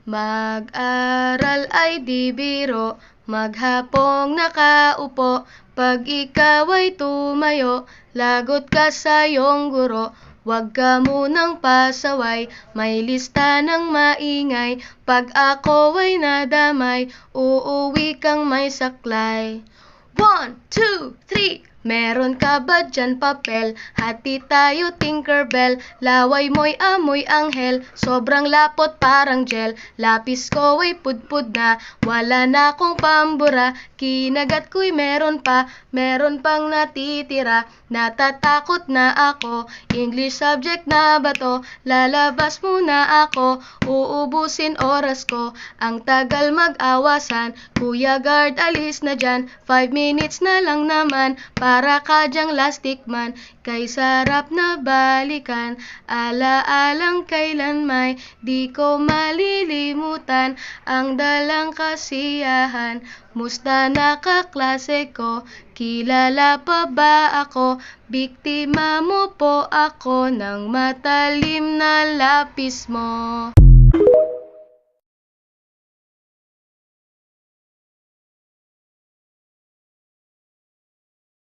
Mag-aral ay di biro, maghapong nakaupo. Pag ikaw ay tumayo, lagot ka sa iyong guro. Huwag ka munang pasaway, may lista ng maingay. Pag ako ay nadamay, uuwi kang may saklay. 1, 2, 3. Meron ka ba dyan papel? Hati tayo Tinkerbell. Laway mo'y amoy anghel, sobrang lapot parang gel. Lapis ko ay pudpud na, wala na akong pambura. Kinagat ko'y meron pang natitira. Natatakot na ako, English subject na ba to? Lalabas muna ako, uubusin oras ko. Ang tagal mag-awasan, Kuya Guard alis na dyan. 5 minutes na lang naman, para ka dyang lastic man. Kay sarap na balikan, alaalang kailan may di ko malilimutan. Ang dalang kasiyahan, musta na kaklase ko? Kilala pa ba ako? Biktima mo po ako ng matalim na lapis mo.